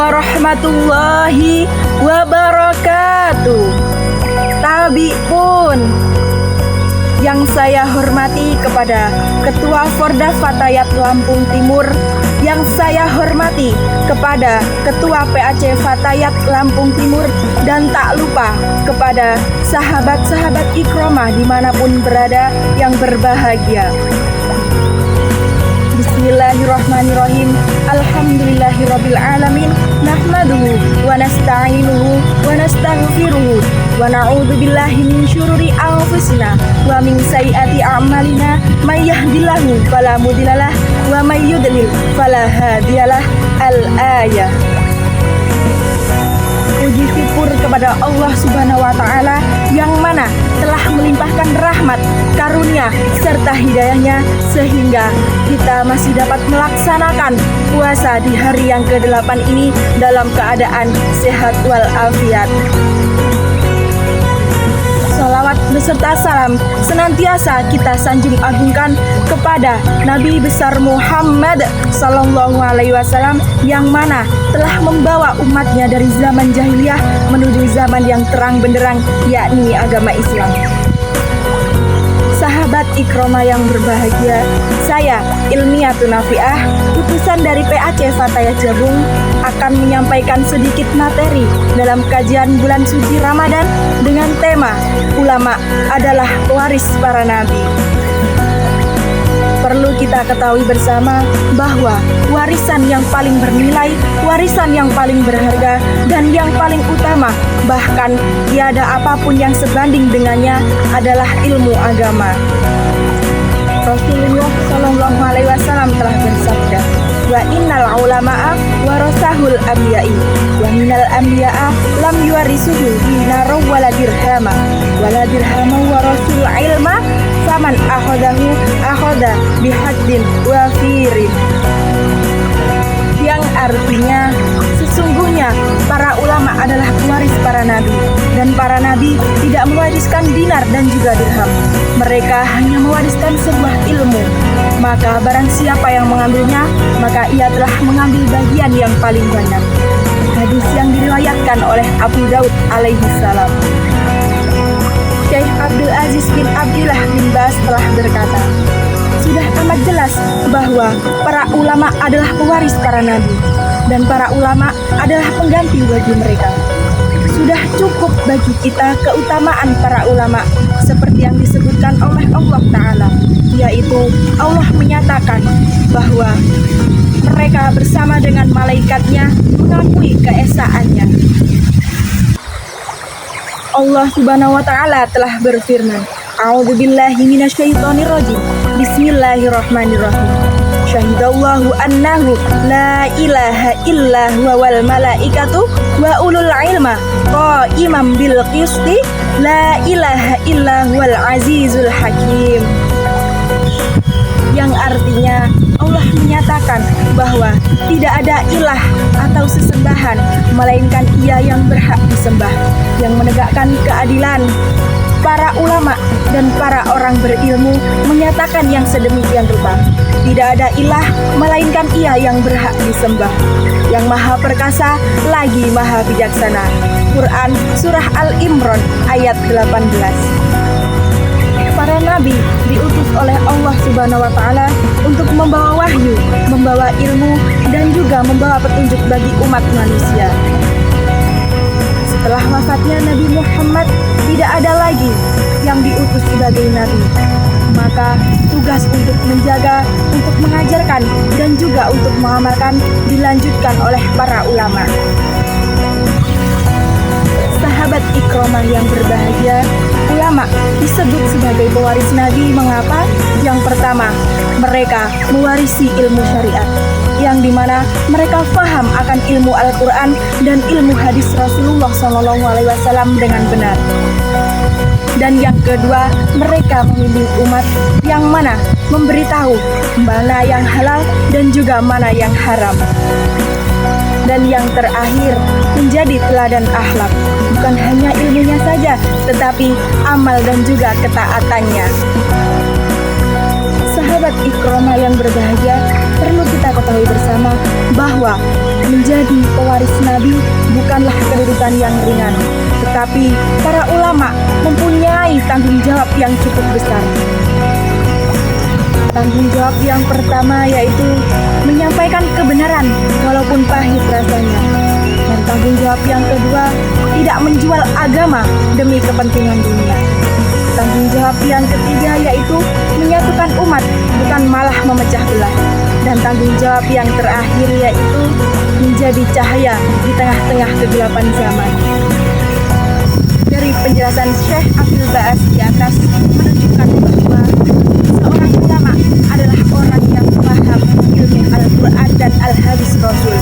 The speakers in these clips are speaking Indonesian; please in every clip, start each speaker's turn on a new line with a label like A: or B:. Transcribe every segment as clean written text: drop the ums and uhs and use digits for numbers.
A: warahmatullahi wabarakatuh. Tabi'un, yang saya hormati kepada Ketua Forda Fatayat Lampung Timur, yang saya hormati kepada Ketua PAC Fatayat Lampung Timur, dan tak lupa kepada sahabat-sahabat Ikromah dimanapun berada yang berbahagia. Bismillahirrahmanirrahim. Alhamdulillahirabbil alamin. Nahmaduhu wa nasta'inuhu wa nastaghfiruhu wa na'udzu billahi min syururi anfusina wa min sayyiati a'malina. May yahdihillahu fala mudhillalah wa may yudlil fala hadiyalah. Al-ayah. Puji syukur kepada Allah Subhanahu wa Ta'ala yang mana telah melimpahkan rahmat, karunia, serta hidayahnya sehingga kita masih dapat melaksanakan puasa di hari yang ke-8 ini dalam keadaan sehat walafiat. Salawat beserta salam senantiasa kita sanjung agungkan kepada Nabi besar Muhammad Sallallahu Alaihi Wasallam yang mana telah membawa umatnya dari zaman jahiliyah menuju zaman yang terang benderang, yakni agama Islam. Sahabat Ikromah yang berbahagia, saya Ilmiatun Nafiah, utusan dari PAC Fatayat Jabung, akan menyampaikan sedikit materi dalam kajian bulan suci Ramadan dengan tema ulama adalah pewaris para nabi. Perlu kita ketahui bersama bahwa warisan yang paling bernilai, warisan yang paling berharga, dan yang paling utama, bahkan tiada apapun yang sebanding dengannya adalah ilmu agama. Rasulullah Shallallahu Alaihi Wasallam telah bersabda, wa innal ulama'a warasahul anbiya'i wa minal anbiya'a lam yuwarisuhu dinaran wala dirhama wala dirhama warasul ilma faman akhadahu akhada bihaddin wafirin, yang artinya sesungguhnya para ulama adalah pewaris para nabi, dan para nabi tidak mewariskan dinar dan juga dirham. Mereka hanya mewariskan sebuah ilmu. Maka barang siapa yang mengambilnya, maka ia telah mengambil bagian yang paling banyak. Hadis yang diriwayatkan oleh Abu Daud alaihi salam. Syekh Abdul Aziz bin Abdillah bin Bas telah berkata, sudah amat jelas bahwa para ulama adalah pewaris para nabi, dan para ulama adalah pengganti bagi mereka. Sudah cukup bagi kita keutamaan para ulama seperti yang disebutkan oleh Allah Ta'ala, yaitu Allah menyatakan bahwa mereka bersama dengan malaikatnya mengakui keesaannya. Allah Subhanahu wa Ta'ala telah berfirman, A'udzubillahi minasyaitonirrajim. Bismillahirrahmanirrahim. Syahidallahu annahu la ilaha illa huwa wal malaikatu wa ulul ilma qa'iman bil qisti la ilaha illa huwal azizul hakim. Yang artinya Allah menyatakan bahwa tidak ada ilah atau sesembahan melainkan Ia yang berhak disembah, yang menegakkan keadilan. Para ulama dan para orang berilmu menyatakan yang sedemikian rupa, tidak ada ilah melainkan Ia yang berhak disembah, yang maha perkasa lagi maha bijaksana. Quran Surah Al-Imran ayat 18. Para nabi diutus oleh Allah Subhanahu wa Ta'ala untuk membawa wahyu, membawa ilmu, dan juga membawa petunjuk bagi umat manusia. Setelah wafatnya Nabi Muhammad, tidak ada lagi yang diutus sebagai nabi. Maka tugas untuk menjaga, untuk mengajarkan, dan juga untuk mengamalkan dilanjutkan oleh para ulama. Sahabat Ikromah yang berbahagia, ulama disebut sebagai pewaris nabi. Mengapa? Yang pertama, mereka mewarisi ilmu syariat, yang dimana mereka faham akan ilmu Al-Quran dan ilmu hadis Rasulullah SAW dengan benar. Dan yang kedua, mereka membimbing umat yang mana memberitahu mana yang halal dan juga mana yang haram. Dan yang terakhir, menjadi teladan akhlak, bukan hanya ilmunya saja, tetapi amal dan juga ketaatannya. Sahabat Ikromah yang berbahagia, perlu kita kita ketahui bersama bahwa menjadi pewaris Nabi bukanlah kedudukan yang ringan, tetapi para ulama mempunyai tanggung jawab yang cukup besar. Tanggung jawab yang pertama yaitu menyampaikan kebenaran walaupun pahit rasanya. Dan tanggung jawab yang kedua, tidak menjual agama demi kepentingan dunia. Tanggung jawab yang ketiga yaitu menyatukan umat, bukan malah memecah belah. Dan tanggung jawab yang terakhir yaitu menjadi cahaya di tengah-tengah kegelapan zaman. Dari penjelasan Syekh Abdul Baas di atas menunjukkan bahwa seorang ulama adalah orang yang paham ilmu Al-Quran dan Al-Hadis Rasul.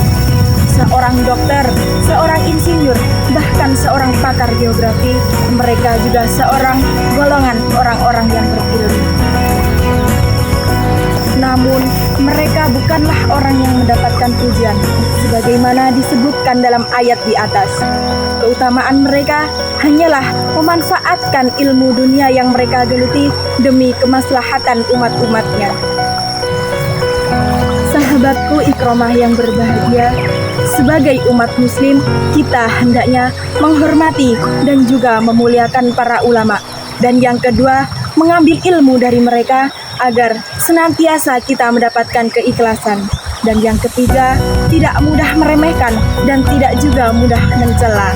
A: Seorang dokter, seorang insinyur, bahkan seorang pakar geografi, mereka juga seorang golongan orang-orang yang berilmu. Namun, mereka bukanlah orang yang mendapatkan pujian, sebagaimana disebutkan dalam ayat di atas. Keutamaan mereka hanyalah memanfaatkan ilmu dunia yang mereka geluti demi kemaslahatan umat-umatnya. Sahabatku Ikromah yang berbahagia, sebagai umat muslim, kita hendaknya menghormati dan juga memuliakan para ulama. Dan yang kedua, mengambil ilmu dari mereka agar senantiasa kita mendapatkan keikhlasan. Dan yang ketiga, tidak mudah meremehkan dan tidak juga mudah mencela.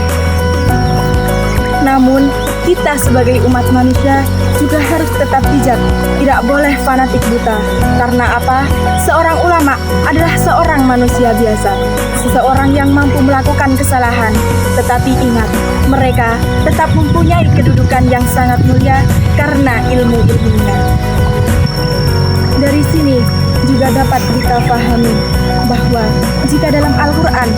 A: Namun, kita sebagai umat manusia juga harus tetap bijak, tidak boleh fanatik buta. Karena apa? Seorang ulama adalah seorang manusia biasa, seseorang yang mampu melakukan kesalahan. Tetapi ingat, mereka tetap mempunyai kedudukan yang sangat mulia karena ilmu-ilmunya. Dari sini juga dapat kita pahami bahwa jika dalam Al-Quran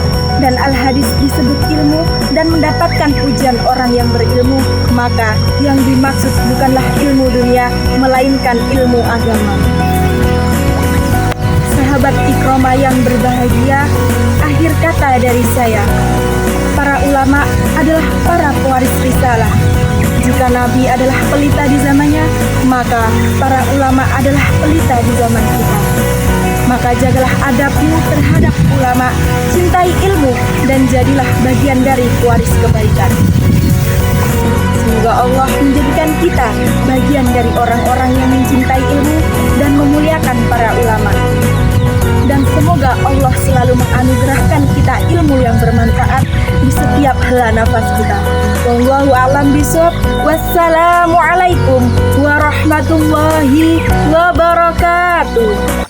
A: dan Al-Hadis disebut ilmu dan mendapatkan pujian orang yang berilmu, maka yang dimaksud bukanlah ilmu dunia, melainkan ilmu agama. Sahabat Ikromah yang berbahagia, akhir kata dari saya, para ulama adalah para pewaris risalah. Jika Nabi adalah pelita di zamannya, maka para ulama adalah pelita di zaman kita. Maka jagalah adabmu terhadap ulama, cintai ilmu, dan jadilah bagian dari pewaris kebaikan. Semoga Allah menjadikan kita bagian dari orang-orang yang mencintai ilmu dan memuliakan para ulama. Dan semoga Allah selalu menganugerahkan kita ilmu yang bermanfaat di setiap hela nafas kita. Wallahu a'lam bishawab. Wassalamualaikum warahmatullahi wabarakatuh.